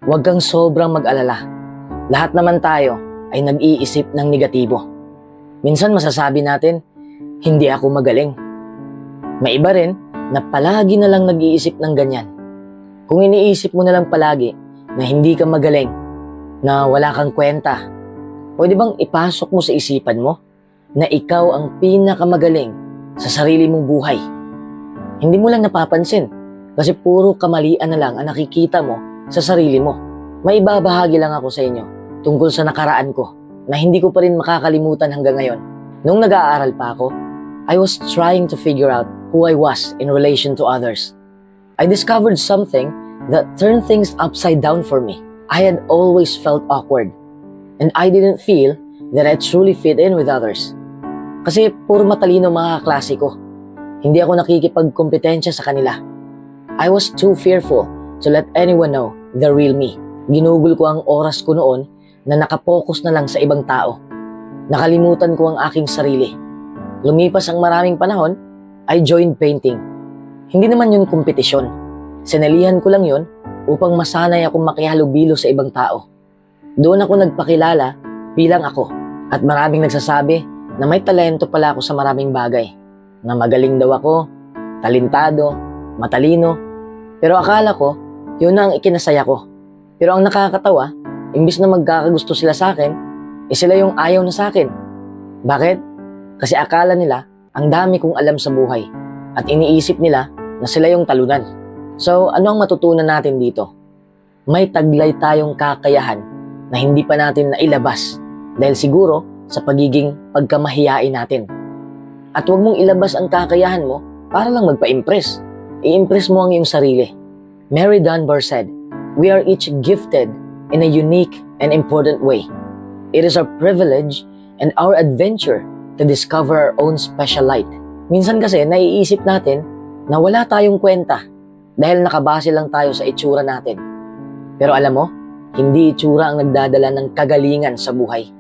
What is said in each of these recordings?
Huwag kang sobrang mag-alala. Lahat naman tayo ay nag-iisip ng negatibo. Minsan masasabi natin, hindi ako magaling. May iba rin na palagi na lang nag-iisip ng ganyan. Kung iniisip mo na lang palagi na hindi ka magaling, na wala kang kwenta, pwede bang ipasok mo sa isipan mo na ikaw ang pinakamagaling sa sarili mong buhay? Hindi mo lang napapansin kasi puro kamalian na lang ang nakikita mo sa sarili mo. May ibabahagi lang ako sa inyo tungkol sa nakaraan ko na hindi ko pa rin makakalimutan hanggang ngayon. Nung nag-aaral pa ako, I was trying to figure out who I was in relation to others. I discovered something that turned things upside down for me. I had always felt awkward and I didn't feel that I truly fit in with others. Kasi puro matalino mga kaklase ko. Hindi ako nakikipagkompetensya sa kanila. I was too fearful to let anyone know the real me. Ginugol ko ang oras ko noon na nakapokus na lang sa ibang tao. Nakalimutan ko ang aking sarili. Lumipas ang maraming panahon, I joined painting. Hindi naman yun kompetisyon. Sinalihan ko lang yun upang masanay akong makihalubilo sa ibang tao. Doon ako nagpakilala bilang ako at maraming nagsasabi na may talento pala ako sa maraming bagay. Na magaling daw ako, talentado, matalino. Pero akala ko, yun na ang ikinasaya ko. Pero ang nakakatawa, imbis na magkakagusto sila sa akin, sila yung ayaw na sa akin. Bakit? Kasi akala nila, ang dami kong alam sa buhay at iniisip nila na sila yung talunan. So, ano ang matutunan natin dito? May taglay tayong kakayahan na hindi pa natin nailabas dahil siguro sa pagiging pagkamahiyain natin. At huwag mong ilabas ang kakayahan mo para lang magpa-impress. I-impress mo ang iyong sarili. Mary Dunbar said, "We are each gifted in a unique and important way. It is our privilege and our adventure to discover our own special light." Minsan kasi naiisip natin na wala tayong kwenta dahil nakabase lang tayo sa itsura natin. Pero alam mo, hindi itsura ang nagdadala ng kagalingan sa buhay.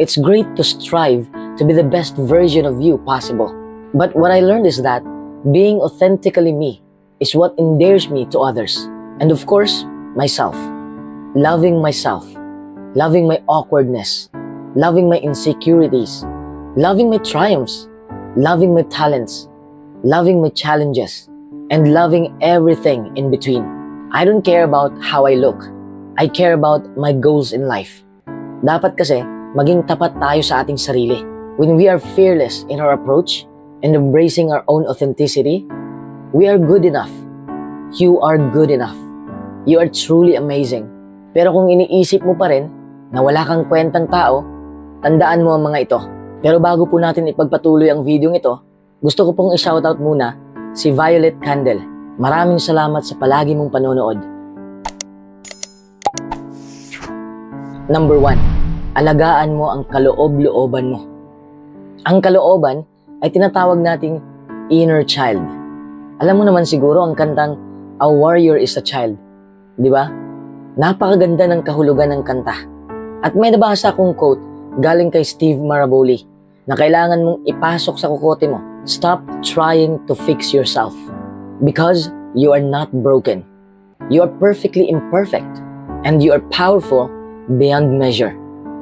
It's great to strive to be the best version of you possible. But what I learned is that being authentically me is what endears me to others. And of course, myself. Loving myself. Loving my awkwardness. Loving my insecurities. Loving my triumphs. Loving my talents. Loving my challenges. And loving everything in between. I don't care about how I look. I care about my goals in life. Dapat kasi maging tapat tayo sa ating sarili. When we are fearless in our approach and embracing our own authenticity, we are good enough. You are good enough. You are truly amazing. Pero kung iniisip mo pa rin na wala kang kwentang tao, tandaan mo ang mga ito. Pero bago po natin ipagpatuloy ang video ito, gusto ko pong i-shoutout muna si Violet Candle. Maraming salamat sa palagi mong panonood. Number 1, alagaan mo ang kaloob-looban mo. Ang kalooban ay tinatawag nating inner child. Alam mo naman siguro ang kantang A Warrior is a Child. Di ba? Napakaganda ng kahulugan ng kanta. At may nabasa akong quote galing kay Steve Maraboli na kailangan mong ipasok sa kukote mo. Stop trying to fix yourself because you are not broken. You are perfectly imperfect and you are powerful beyond measure.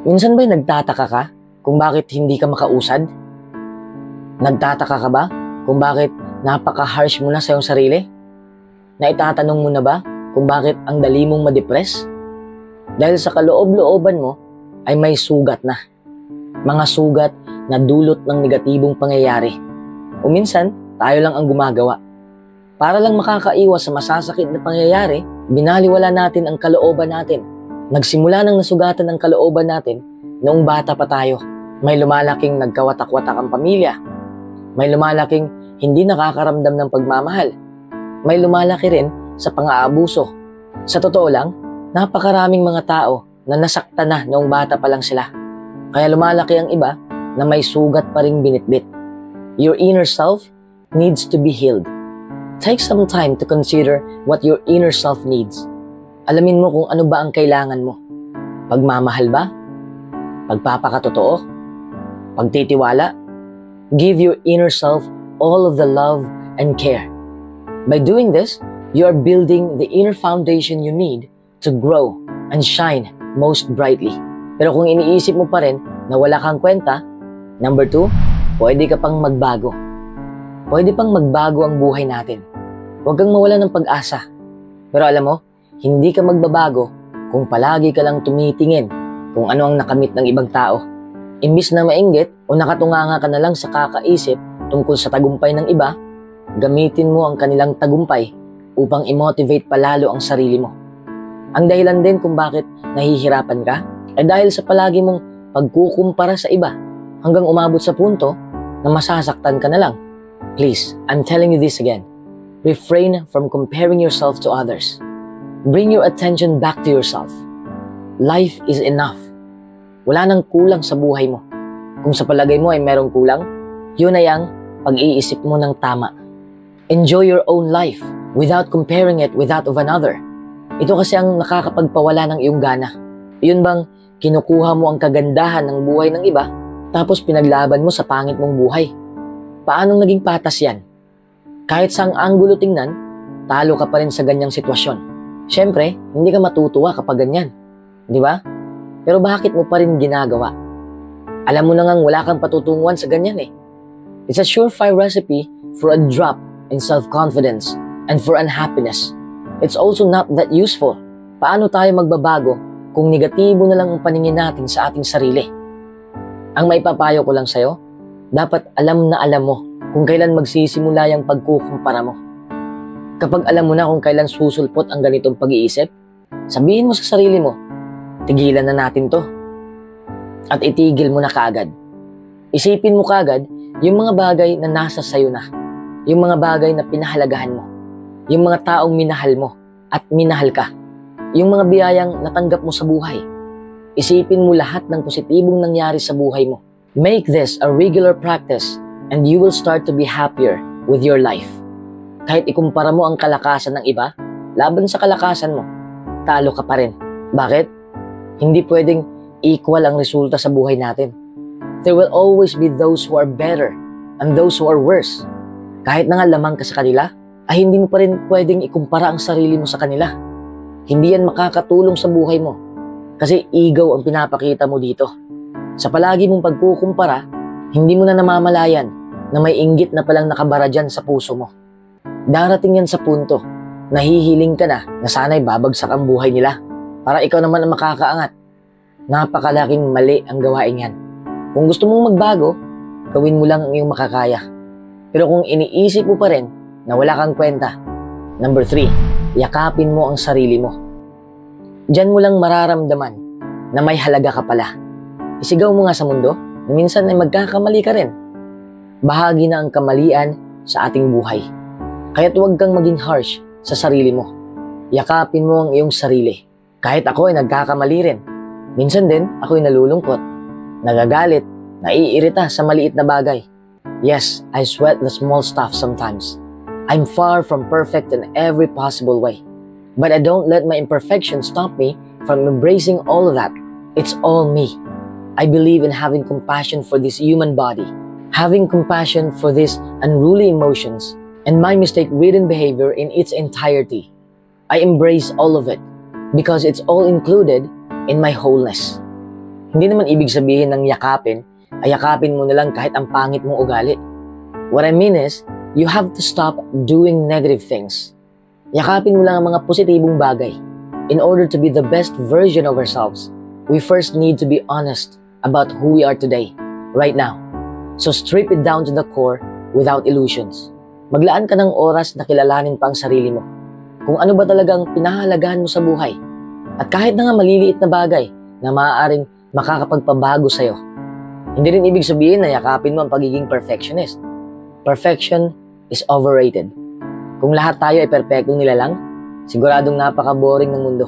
Minsan ba'y nagtataka ka kung bakit hindi ka makausad? Nagtataka ka ba kung bakit napaka-harsh mo na sa iyong sarili? Naitatanong mo na ba kung bakit ang dali mong ma-depress? Dahil sa kaloob-looban mo ay may sugat na. Mga sugat na dulot ng negatibong pangyayari. O minsan, tayo lang ang gumagawa. Para lang makakaiwas sa masasakit na pangyayari, binaliwala natin ang kalooban natin. Nagsimula nang nasugatan ang kalooban natin noong bata pa tayo. May lumalaking nagkawatak-watak ang pamilya. May lumalaking hindi nakakaramdam ng pagmamahal. May lumalaki rin sa pang-aabuso. Sa totoo lang, napakaraming mga tao na nasaktan na noong bata pa lang sila. Kaya lumalaki ang iba na may sugat pa ring binitbit. Your inner self needs to be healed. Take some time to consider what your inner self needs. Alamin mo kung ano ba ang kailangan mo. Pagmamahal ba? Pagpapakatotoo? Pagtitiwala? Give your inner self all of the love and care. By doing this, you are building the inner foundation you need to grow and shine most brightly. Pero kung iniisip mo pa rin na wala kang kwenta, number 2, pwede ka pang magbago. Pwede pang magbago ang buhay natin. Huwag kang mawala ng pag-asa. Pero alam mo, hindi ka magbabago kung palagi ka lang tumitingin kung ano ang nakamit ng ibang tao. Imbis na mainggit o nakatunganga ka na lang sa kakaisip tungkol sa tagumpay ng iba, gamitin mo ang kanilang tagumpay upang i-motivate palalo ang sarili mo. Ang dahilan din kung bakit nahihirapan ka ay dahil sa palagi mong pagkukumpara sa iba hanggang umabot sa punto na masasaktan ka na lang. Please, I'm telling you this again. Refrain from comparing yourself to others. Bring your attention back to yourself. Life is enough. Wala nang kulang sa buhay mo. Kung sa palagay mo ay merong kulang, yun ay ang pag-iisip mo ng tama. Enjoy your own life without comparing it with that of another. Ito kasi ang nakakapagpawala ng iyong gana. Yun bang kinukuha mo ang kagandahan ng buhay ng iba tapos pinaglaban mo sa pangit mong buhay? Paanong naging patas yan? Kahit saang anggulo tingnan, talo ka pa rin sa ganyang sitwasyon. Siyempre, hindi ka matutuwa kapag ganyan. Di ba? Pero bakit mo pa rin ginagawa? Alam mo na ngang wala kang patutunguhan sa ganyan eh. It's a surefire recipe for a drop in self-confidence and for unhappiness. It's also not that useful. Paano tayo magbabago kung negatibo na lang ang paningin natin sa ating sarili? Ang maipapayo ko lang sa'yo, dapat alam na alam mo kung kailan magsisimula yung pagkukumpara mo. Kapag alam mo na kung kailan susulpot ang ganitong pag-iisip, sabihin mo sa sarili mo, tigilan na natin to. At itigil mo na kaagad. Isipin mo kaagad yung mga bagay na nasa sayo na. Yung mga bagay na pinahalagahan mo. Yung mga taong minahal mo at minahal ka. Yung mga biyayang natanggap mo sa buhay. Isipin mo lahat ng positibong nangyari sa buhay mo. Make this a regular practice and you will start to be happier with your life. Kahit ikumpara mo ang kalakasan ng iba, laban sa kalakasan mo, talo ka pa rin. Bakit? Hindi pwedeng equal ang resulta sa buhay natin. There will always be those who are better and those who are worse. Kahit na nga lamang ka sa kanila, ay hindi mo pa rin pwedeng ikumpara ang sarili mo sa kanila. Hindi yan makakatulong sa buhay mo. Kasi ego ang pinapakita mo dito. Sa palagi mong pagkukumpara, hindi mo na namamalayan na may inggit na palang nakabara dyan sa puso mo. Darating yan sa punto, nahihiling ka na sana'y babagsak ang buhay nila para ikaw naman ang makakaangat. Napakalaking mali ang gawain yan. Kung gusto mong magbago, gawin mo lang ang iyong makakaya. Pero kung iniisip mo pa rin na wala kang kwenta, number 3, yakapin mo ang sarili mo. Diyan mo lang mararamdaman na may halaga ka pala. Isigaw mo nga sa mundo na minsan ay magkakamali ka rin. Bahagi na ang kamalian sa ating buhay. Kaya't huwag kang maging harsh sa sarili mo. Yakapin mo ang iyong sarili. Kahit ako ay nagkakamali rin. Minsan din ako ay nalulungkot, nagagalit, naiirita sa maliit na bagay. Yes, I sweat the small stuff sometimes. I'm far from perfect in every possible way. But I don't let my imperfections stop me from embracing all of that. It's all me. I believe in having compassion for this human body, having compassion for these unruly emotions, and my mistake-ridden behavior in its entirety. I embrace all of it because it's all included in my wholeness. Hindi naman ibig sabihin ng yakapin ay yakapin mo na lang kahit ang pangit mong ugali. What I mean is, you have to stop doing negative things. Yakapin mo lang ang mga positibong bagay. In order to be the best version of ourselves, we first need to be honest about who we are today, right now. So strip it down to the core without illusions. Maglaan ka ng oras na kilalanin pa ang sarili mo. Kung ano ba talagang pinahalagahan mo sa buhay. At kahit na nga maliliit na bagay na maaaring makakapagpabago sa'yo. Hindi rin ibig sabihin na yakapin mo ang pagiging perfectionist. Perfection is overrated. Kung lahat tayo ay perpektong nilalang, siguradong napaka-boring ng mundo.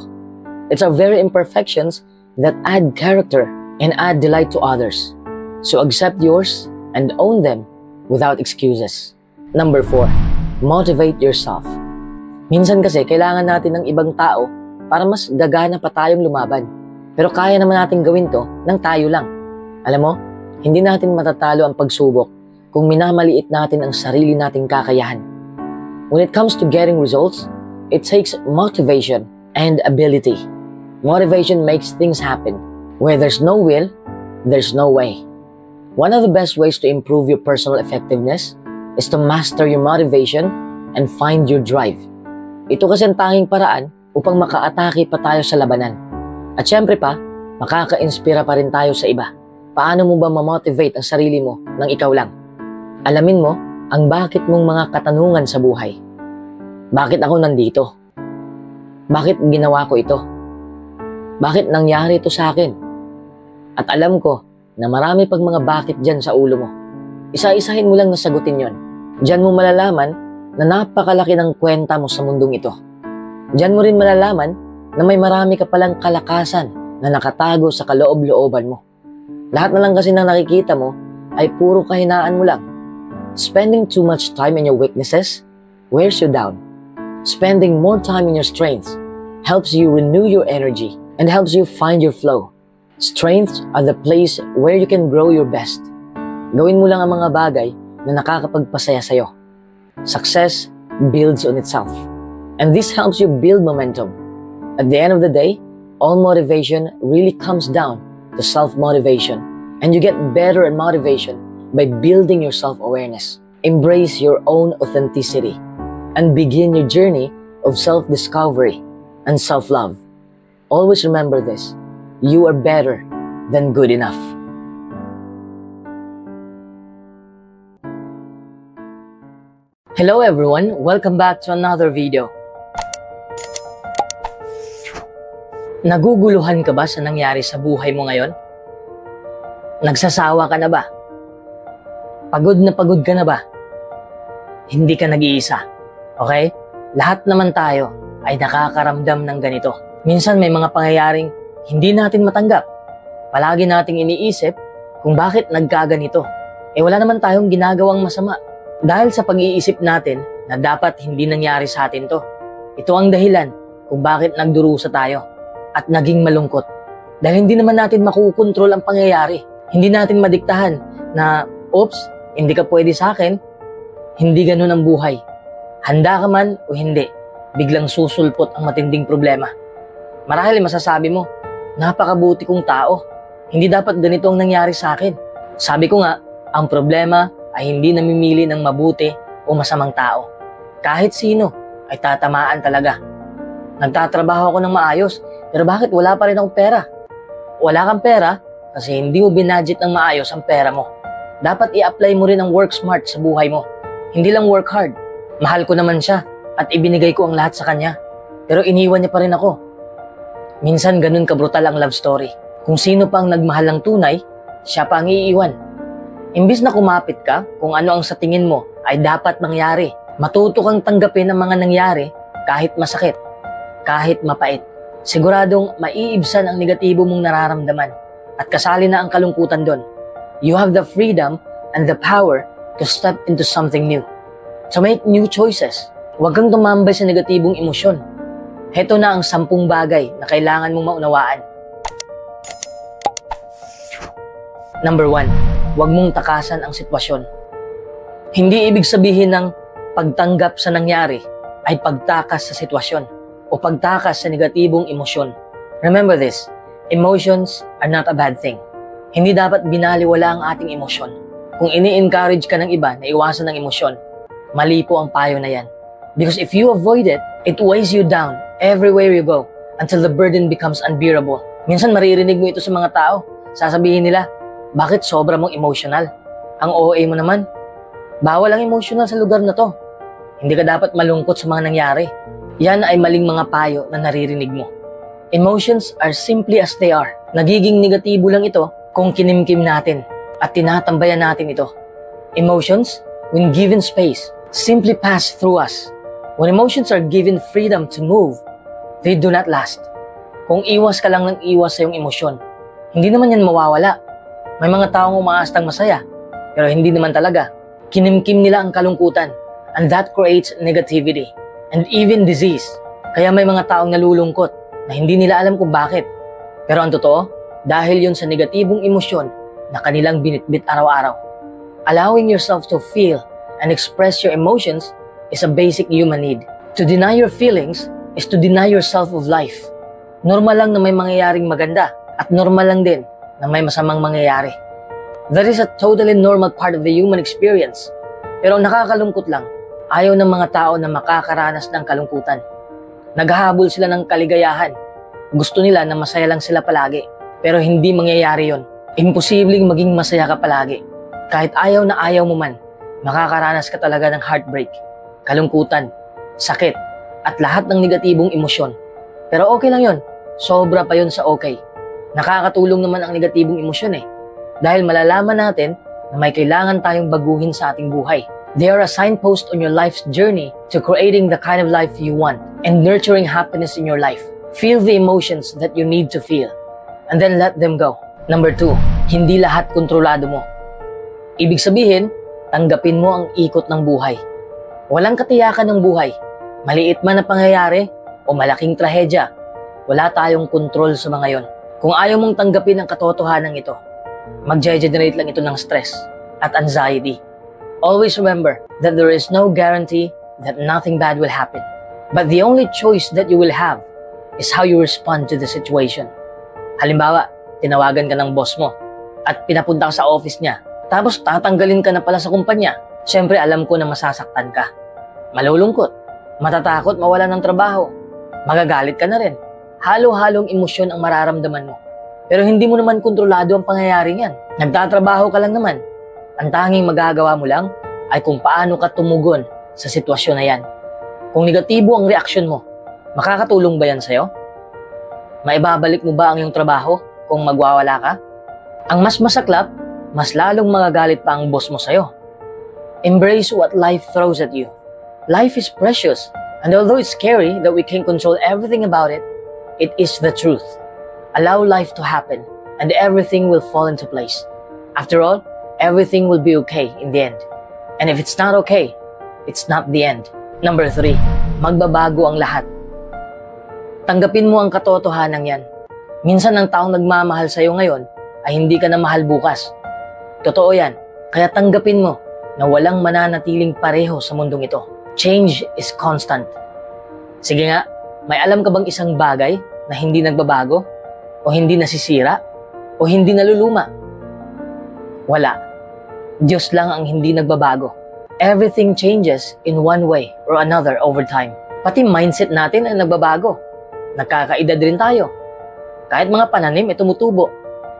It's our very imperfections that add character and add delight to others. So accept yours and own them without excuses. Number 4, motivate yourself. Minsan kasi kailangan natin ng ibang tao para mas gagana pa tayong lumaban. Pero kaya naman natin gawin to ng tayo lang. Alam mo, hindi natin matatalo ang pagsubok kung minamaliit natin ang sarili nating kakayahan. When it comes to getting results, it takes motivation and ability. Motivation makes things happen. Where there's no will, there's no way. One of the best ways to improve your personal effectiveness is to master your motivation and find your drive. Ito kasi ang tanging paraan upang makaatake pa tayo sa labanan. At syempre pa, makaka-inspira pa rin tayo sa iba. Paano mo ba ma-motivate ang sarili mo nang ikaw lang? Alamin mo ang bakit mong mga katanungan sa buhay. Bakit ako nandito? Bakit ginawa ko ito? Bakit nangyari ito sa akin? At alam ko na marami pang mga bakit dyan sa ulo mo. Isa-isahin mo lang na sagutin yon. Diyan mo malalaman na napakalaki ng kwenta mo sa mundong ito. Diyan mo rin malalaman na may marami ka palang kalakasan na nakatago sa kaloob-looban mo. Lahat na lang kasi na nakikita mo ay puro kahinaan mo lang. Spending too much time in your weaknesses wears you down. Spending more time in your strengths helps you renew your energy and helps you find your flow. Strengths are the place where you can grow your best. Gawin mo lang ang mga bagay na nakakapagpasaya sa'yo. Success builds on itself. And this helps you build momentum. At the end of the day, all motivation really comes down to self-motivation. And you get better at motivation by building your self-awareness. Embrace your own authenticity and begin your journey of self-discovery and self-love. Always remember this. You are better than good enough. Hello everyone, welcome back to another video. Naguguluhan ka ba sa nangyari sa buhay mo ngayon? Nagsasawa ka na ba? Pagod na pagod ka na ba? Hindi ka nag-iisa, okay? Lahat naman tayo ay nakakaramdam ng ganito. Minsan may mga pangyayaring hindi natin matanggap. Palagi nating iniisip kung bakit nagkaganito. Wala naman tayong ginagawang masama. Dahil sa pag-iisip natin na dapat hindi nangyari sa atin to. Ito ang dahilan kung bakit nagdurusa tayo at naging malungkot. Dahil hindi naman natin makukontrol ang pangyayari. Hindi natin madiktahan na, oops, hindi ka pwede sa akin. Hindi ganun ang buhay. Handa ka man o hindi, biglang susulpot ang matinding problema. Marahil masasabi mo, napakabuti kong tao. Hindi dapat ganito ang nangyari sa akin. Sabi ko nga, ang problema ay hindi namimili ng mabuti o masamang tao. Kahit sino ay tatamaan talaga. Nagtatrabaho ako ng maayos, pero bakit wala pa rin akong pera? Wala kang pera kasi hindi mo binudget ng maayos ang pera mo. Dapat i-apply mo rin ang work smart sa buhay mo. Hindi lang work hard. Mahal ko naman siya at ibinigay ko ang lahat sa kanya. Pero iniwan niya pa rin ako. Minsan ganun kabrutal ang love story. Kung sino pa ang nagmahal ng tunay, siya pa ang iiwan. Imbis na kumapit ka kung ano ang sa tingin mo ay dapat mangyari, matuto kang tanggapin ang mga nangyari kahit masakit, kahit mapait. Siguradong maiibsan ang negatibo mong nararamdaman at kasali na ang kalungkutan doon. You have the freedom and the power to step into something new, to make new choices. Huwag kang tumambay sa negatibong emosyon. Heto na ang 10 bagay na kailangan mong maunawaan. Number 1, huwag mong takasan ang sitwasyon. Hindi ibig sabihin ng pagtanggap sa nangyari ay pagtakas sa sitwasyon o pagtakas sa negatibong emosyon. Remember this, emotions are not a bad thing. Hindi dapat binaliwala ang ating emosyon. Kung ini-encourage ka ng iba na iwasan ng emosyon, mali po ang payo na yan. Because if you avoid it, it weighs you down everywhere you go until the burden becomes unbearable. Minsan maririnig mo ito sa mga tao. Sasabihin nila, bakit sobra mong emotional? Ang OA mo naman. Bawal ang emotional sa lugar na to. Hindi ka dapat malungkot sa mga nangyari. Yan ay maling mga payo na naririnig mo. Emotions are simply as they are. Nagiging negatibo lang ito kung kinimkim natin at tinatambayan natin ito. Emotions, when given space, simply pass through us. When emotions are given freedom to move, they do not last. Kung iwas ka lang ng iwas sa iyong emosyon, hindi naman yan mawawala. May mga taong umaastang masaya, pero hindi naman talaga. Kinimkim nila ang kalungkutan, and that creates negativity and even disease. Kaya may mga taong nalulungkot na hindi nila alam kung bakit. Pero ang totoo, dahil yun sa negatibong emosyon na kanilang binitbit araw-araw. Allowing yourself to feel and express your emotions is a basic human need. To deny your feelings is to deny yourself of life. Normal lang na may mangyayaring maganda at normal lang din na may masamang mangyayari. That is a totally normal part of the human experience. Pero nakakalungkot lang, ayaw ng mga tao na makakaranas ng kalungkutan. Naghahabol sila ng kaligayahan. Gusto nila na masaya lang sila palagi. Pero hindi mangyayari yon. Imposibleng maging masaya ka palagi. Kahit ayaw na ayaw mo man, makakaranas ka talaga ng heartbreak, kalungkutan, sakit, at lahat ng negatibong emosyon. Pero okay lang yon. Sobra pa yon sa okay. Nakakatulong naman ang negatibong emosyon dahil malalaman natin na may kailangan tayong baguhin sa ating buhay. They are a signpost on your life's journey to creating the kind of life you want and nurturing happiness in your life. Feel the emotions that you need to feel and then let them go. Number 2, hindi lahat kontrolado mo. Ibig sabihin, tanggapin mo ang ikot ng buhay. Walang katiyakan ng buhay. Maliit man na pangyayari o malaking trahedya, wala tayong kontrol sa mga yon. Kung ayaw mong tanggapin ang katotohanan ito, mag-generate lang ito ng stress at anxiety. Always remember that there is no guarantee that nothing bad will happen. But the only choice that you will have is how you respond to the situation. Halimbawa, tinawagan ka ng boss mo at pinapunta ka sa office niya, tapos tatanggalin ka na pala sa kumpanya. Siyempre, alam ko na masasaktan ka. Malulungkot, matatakot mawalan ng trabaho, magagalit ka na rin. Halo-halong emosyon ang mararamdaman mo. Pero hindi mo naman kontrolado ang pangyayari niyan. Nagtatrabaho ka lang naman. Ang tanging magagawa mo lang ay kung paano ka tumugon sa sitwasyon na yan. Kung negatibo ang reaksyon mo, makakatulong ba yan sa'yo? Maibabalik mo ba ang iyong trabaho kung magwawala ka? Ang mas masaklap, mas lalong magagalit pa ang boss mo sa'yo. Embrace what life throws at you. Life is precious, and although it's scary that we can't control everything about it, it is the truth. Allow life to happen, and everything will fall into place. After all, everything will be okay in the end. And if it's not okay, it's not the end. Number 3, magbabago ang lahat. Tanggapin mo ang katotohanan yan. Minsan ang taong nagmamahal sa'yo ngayon ay hindi ka na mahal bukas. Totoo yan, kaya tanggapin mo na walang mananatiling pareho sa mundong ito. Change is constant. Sige nga, may alam ka bang isang bagay na hindi nagbabago? O hindi nasisira? O hindi naluluma? Wala. Diyos lang ang hindi nagbabago. Everything changes in one way or another over time. Pati mindset natin ay nagbabago. Nagkakaedad rin tayo. Kahit mga pananim ay tumutubo.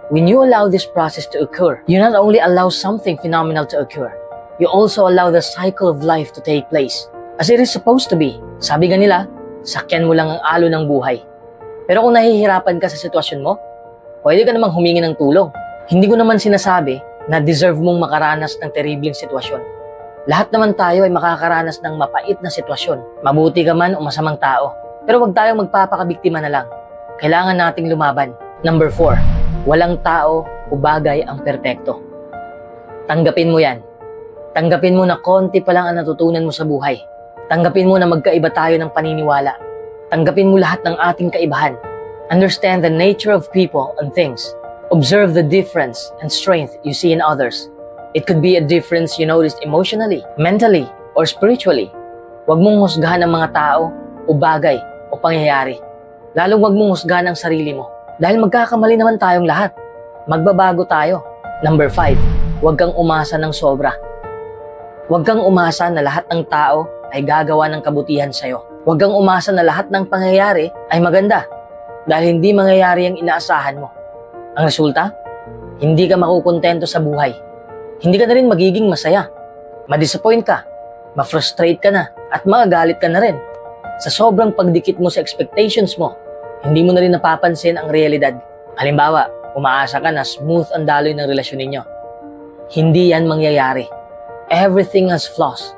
When you allow this process to occur, you not only allow something phenomenal to occur, you also allow the cycle of life to take place. As it is supposed to be. Sabi nga nila, sakyan mo lang ang alon ng buhay. Pero kung nahihirapan ka sa sitwasyon mo, pwede ka namang humingi ng tulong. Hindi ko naman sinasabi na deserve mong makaranas ng terribleng sitwasyon. Lahat naman tayo ay makakaranas ng mapait na sitwasyon. Mabuti ka man o masamang tao. Pero wag tayong magpapakabiktima na lang. Kailangan nating lumaban. Number 4, walang tao o bagay ang perpekto. Tanggapin mo yan. Tanggapin mo na konti pa lang ang natutunan mo sa buhay. Tanggapin mo na magkaiba tayo ng paniniwala. Tanggapin mo lahat ng ating kaibahan. Understand the nature of people and things. Observe the difference and strength you see in others. It could be a difference you noticed emotionally, mentally, or spiritually. Huwag mong husgahan ang mga tao o bagay o pangyayari. Lalong huwag mong husgahan ang sarili mo. Dahil magkakamali naman tayong lahat. Magbabago tayo. Number 5, huwag kang umasa ng sobra. Huwag kang umasa na lahat ng tao ay gagawa ng kabutihan sa'yo. Huwag kang umasa na lahat ng pangyayari ay maganda dahil hindi mangyayari ang inaasahan mo. Ang resulta, hindi ka makukontento sa buhay. Hindi ka na rin magiging masaya. Madisappoint ka, ma-frustrate ka na, at magagalit ka na rin. Sa sobrang pagdikit mo sa expectations mo, hindi mo na rin napapansin ang realidad. Halimbawa, umaasa ka na smooth ang daloy ng relasyon ninyo. Hindi yan mangyayari. Everything has flaws.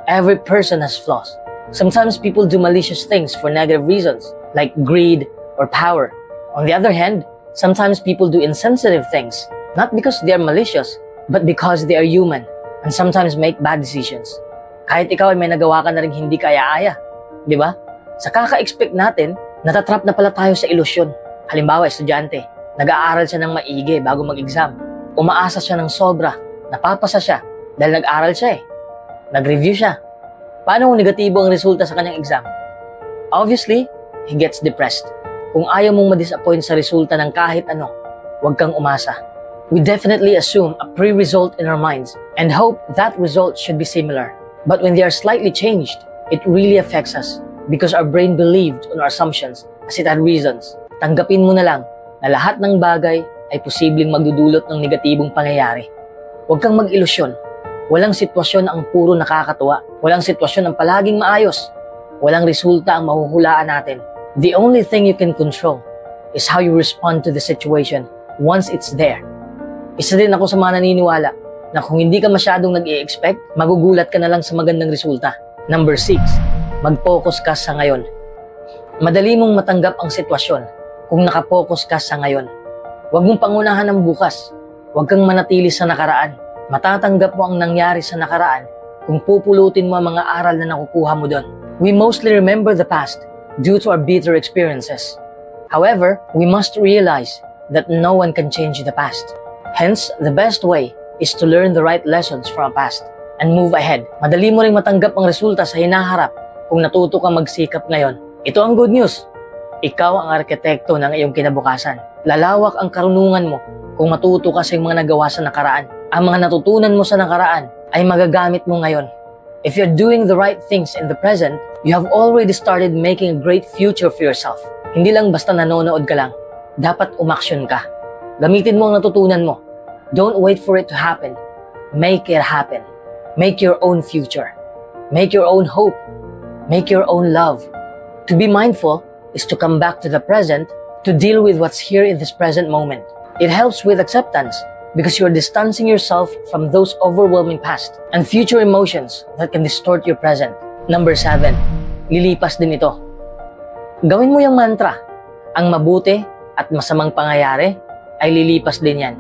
Every person has flaws. Sometimes people do malicious things for negative reasons, like greed or power. On the other hand, sometimes people do insensitive things, not because they are malicious, but because they are human, and sometimes make bad decisions. Kahit ikaw ay may nagawa ka na rin hindi kaya-aya, di ba? Sa kaka-expect natin, natatrap na pala tayo sa ilusyon. Halimbawa, estudyante, nag-aaral siya ng maigi bago mag-exam. Umaasa siya ng sobra, napapasa siya, dahil nag-aral siya Nag-review siya. Paano kung negatibo ang resulta sa kanyang exam? Obviously, he gets depressed. Kung ayaw mong ma-disappoint sa resulta ng kahit ano, huwag kang umasa. We definitely assume a pre-result in our minds and hope that result should be similar. But when they are slightly changed, it really affects us because our brain believed on our assumptions as it had reasons. Tanggapin mo na lang na lahat ng bagay ay posibleng magdudulot ng negatibong pangyayari. Huwag kang mag-ilusyon. Walang sitwasyon ang puro nakakatuwa. Walang sitwasyon ang palaging maayos. Walang resulta ang mahuhulaan natin. The only thing you can control is how you respond to the situation once it's there. Isa din ako sa mga naniniwala na kung hindi ka masyadong nag-i-expect, magugulat ka na lang sa magandang resulta. Number 6, mag-focus ka sa ngayon. Madali mong matanggap ang sitwasyon kung nakapokus ka sa ngayon. Huwag mong pangunahan ang bukas. Huwag kang manatili sa nakaraan. Matatanggap mo ang nangyari sa nakaraan kung pupulutin mo ang mga aral na nakukuha mo doon. We mostly remember the past due to our bitter experiences. However, we must realize that no one can change the past. Hence, the best way is to learn the right lessons from our past and move ahead. Madali mo ring matanggap ang resulta sa hinaharap kung natuto kang magsikap ngayon. Ito ang good news. Ikaw ang arkitekto ng iyong kinabukasan. Lalawak ang karunungan mo kung matuto ka sa mga nagawa sa nakaraan. Ang mga natutunan mo sa nakaraan ay magagamit mo ngayon. If you're doing the right things in the present, you have already started making a great future for yourself. Hindi lang basta nanonood ka lang. Dapat umaksyon ka. Gamitin mo ang natutunan mo. Don't wait for it to happen. Make it happen. Make your own future. Make your own hope. Make your own love. To be mindful is to come back to the present to deal with what's here in this present moment. It helps with acceptance because you're distancing yourself from those overwhelming past and future emotions that can distort your present. Number 7, lilipas din ito. Gawin mo yung mantra. Ang mabuti at masamang pangyayari ay lilipas din yan.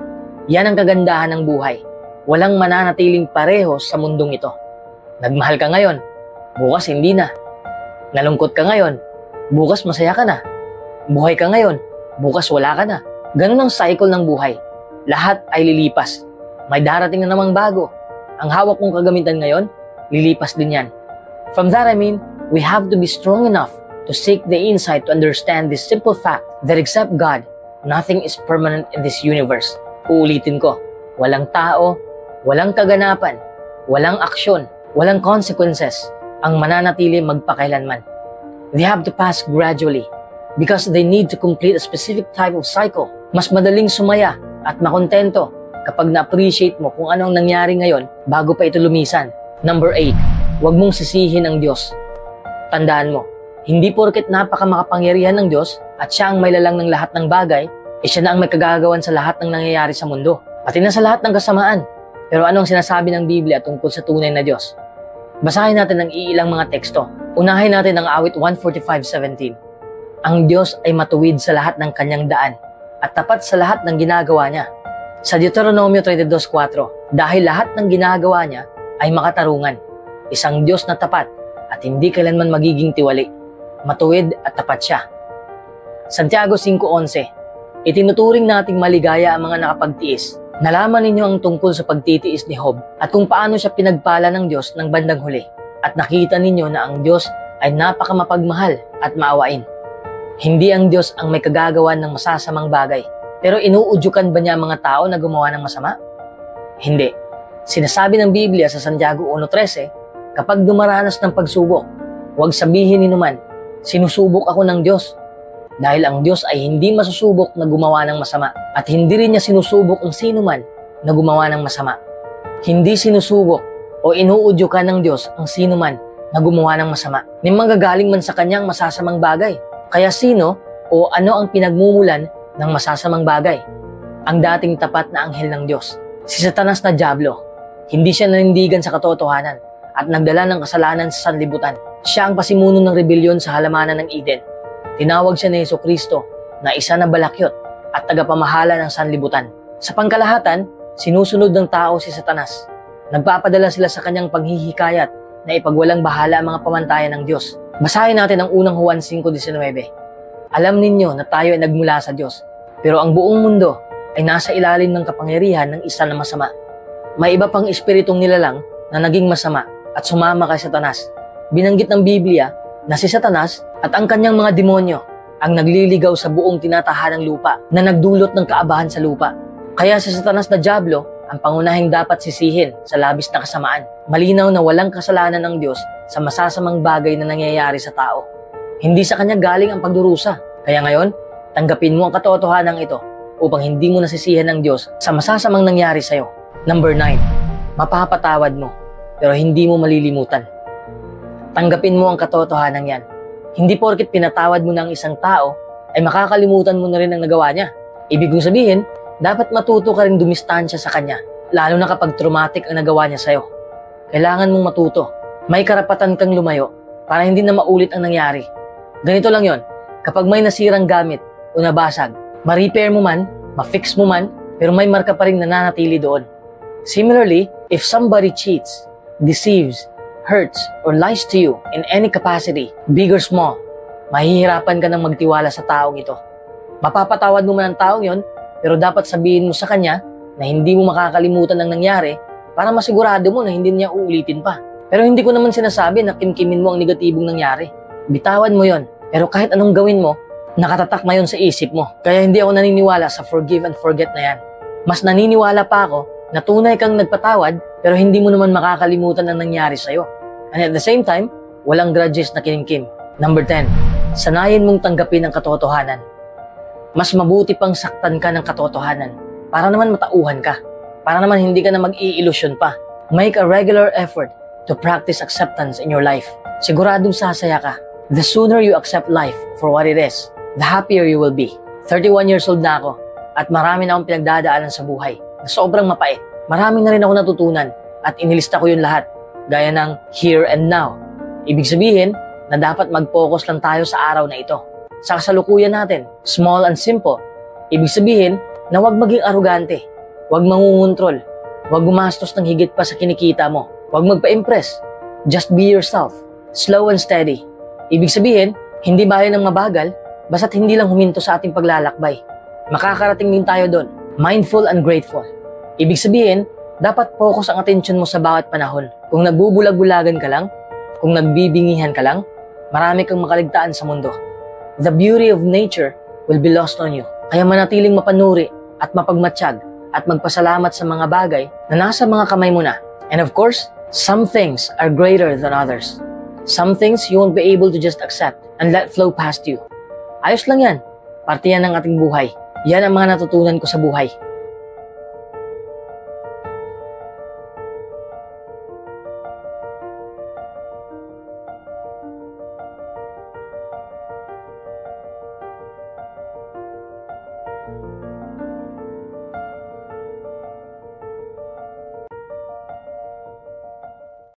Yan ang kagandahan ng buhay. Walang mananatiling pareho sa mundong ito. Nagmahal ka ngayon, bukas hindi na. Nalungkot ka ngayon, bukas masaya ka na. Buhay ka ngayon, bukas wala ka na. Ganun ang cycle ng buhay. Lahat ay lilipas. May darating na namang bago. Ang hawak mong kagamitan ngayon, lilipas din yan. From that I mean, we have to be strong enough to seek the insight to understand this simple fact that except God, nothing is permanent in this universe. Uulitin ko, walang tao, walang kaganapan, walang aksyon, walang consequences ang mananatili magpakailanman. They have to pass gradually because they need to complete a specific type of cycle. Mas madaling sumaya at makontento kapag na-appreciate mo kung anong nangyari ngayon bago pa ito lumisan. Number 8, huwag mong sisihin ang Diyos. Tandaan mo, hindi porket napakamakapangyarihan ng Diyos at siya ang may lalang ng lahat ng bagay, siya na ang may kagagawan sa lahat ng nangyayari sa mundo, pati na sa lahat ng kasamaan. Pero ano ang sinasabi ng Biblia tungkol sa tunay na Diyos? Basahin natin ang iilang mga teksto. Unahin natin ang awit 145:17. Ang Diyos ay matuwid sa lahat ng kanyang daan at tapat sa lahat ng ginagawa niya. Sa Deuteronomio 32:4, dahil lahat ng ginagawa niya ay makatarungan. Isang Diyos na tapat at hindi kailanman magiging tiwali. Matuwid at tapat siya. Santiago 5:11, itinuturing nating maligaya ang mga nakapagtiis. Nalaman ninyo ang tungkol sa pagtitiis ni Job at kung paano siya pinagpala ng Diyos ng bandang huli. At nakita ninyo na ang Diyos ay napakamapagmahal at maawain. Hindi ang Diyos ang may kagagawan ng masasamang bagay. Pero inuudyukan ba niya ang mga tao na gumawa ng masama? Hindi. Sinasabi ng Biblia sa Santiago 1:13, kapag dumaranas ng pagsubok, huwag sabihin ninuman, sinusubok ako ng Diyos. Dahil ang Diyos ay hindi masusubok na gumawa ng masama at hindi rin niya sinusubok ang sinuman na gumawa ng masama. Hindi sinusubok o inuudyukan ng Diyos ang sinuman na gumawa ng masama ni manggagaling man sa kanyang masasamang bagay. Kaya sino o ano ang pinagmumulan ng masasamang bagay? Ang dating tapat na anghel ng Diyos, si Satanas na Diablo. Hindi siya nanindigan sa katotohanan at nagdala ng kasalanan sa sanlibutan. Siya ang pasimuno ng rebelyon sa halamanan ng Eden. Tinawag siya ni Jesucristo na isa na balakyot at tagapamahala ng sanlibutan. Sa pangkalahatan, sinusunod ng tao si Satanas. Nagpapadala sila sa kanyang panghihikayat na ipagwalang bahala ang mga pamantayan ng Diyos. Basahin natin ang unang Juan 5:19. Alam ninyo na tayo ay nagmula sa Diyos, pero ang buong mundo ay nasa ilalim ng kapangyarihan ng isa na masama. May iba pang espiritong nilalang na naging masama at sumama kay Satanas. Binanggit ng Biblia na si Satanas At ang kanyang mga demonyo ang nagliligaw sa buong tinatahanang lupa na nagdulot ng kaabahan sa lupa. Kaya sa Satanas na Diablo, ang pangunahing dapat sisihin sa labis na kasamaan. Malinaw na walang kasalanan ng Diyos sa masasamang bagay na nangyayari sa tao. Hindi sa kanya galing ang pagdurusa. Kaya ngayon, tanggapin mo ang katotohanan ito upang hindi mo nasisihan ng Diyos sa masasamang nangyari sa'yo. Number 9, mapapatawad mo pero hindi mo malilimutan. Tanggapin mo ang katotohanan yan. Hindi porket pinatawad mo ng isang tao ay makakalimutan mo na rin ang nagawa niya. Ibig kong sabihin, dapat matuto ka rin dumistansya sa kanya, lalo na kapag traumatic ang nagawa niya sa'yo. Kailangan mong matuto. May karapatan kang lumayo para hindi na maulit ang nangyari. Ganito lang yon. Kapag may nasirang gamit o nabasag, ma-repair mo man, ma-fix mo man, pero may marka pa rin nananatili doon. Similarly, if somebody cheats, deceives, hurts, or lies to you in any capacity, big or small, mahihirapan ka ng magtiwala sa taong ito. Mapapatawad mo man ang taong yon, pero dapat sabihin mo sa kanya na hindi mo makakalimutan ang nangyari para masigurado mo na hindi niya uulitin pa. Pero hindi ko naman sinasabi na kimkimin mo ang negatibong nangyari. Bitawan mo yon. Pero kahit anong gawin mo, nakatatak na yon sa isip mo. Kaya hindi ako naniniwala sa forgive and forget na yan. Mas naniniwala pa ako na tunay kang nagpatawad pero hindi mo naman makakalimutan ang nangyari sa'yo. And at the same time, walang grudges na kinimkim. Number 10, sanayin mong tanggapin ang katotohanan. Mas mabuti pang saktan ka ng katotohanan para naman matauhan ka. Para naman hindi ka na mag-i-illusion pa. Make a regular effort to practice acceptance in your life. Siguradong sasaya ka. The sooner you accept life for what it is, the happier you will be. 31 years old na ako at marami na akong pinagdadaanan sa buhay na sobrang mapait. Marami na rin ako natutunan at inilista ko yun lahat gaya ng here and now. Ibig sabihin na dapat mag-focus lang tayo sa araw na ito. Sa kasalukuyan natin, small and simple. Ibig sabihin na huwag maging arugante, huwag mangungontrol, huwag gumastos ng higit pa sa kinikita mo, huwag magpa-impress. Just be yourself, slow and steady. Ibig sabihin, hindi bahay ng mabagal, basta't hindi lang huminto sa ating paglalakbay. Makakarating din tayo doon, mindful and grateful. Ibig sabihin, dapat focus ang atensyon mo sa bawat panahon. Kung nagbubulag-bulagan ka lang, kung nagbibingihan ka lang, marami kang makaligtaan sa mundo. The beauty of nature will be lost on you. Kaya manatiling mapanuri at mapagmatsyag at magpasalamat sa mga bagay na nasa mga kamay mo na. And of course, some things are greater than others. Some things you won't be able to just accept and let flow past you. Ayos lang yan. Parte yan ng ating buhay. Yan ang mga natutunan ko sa buhay.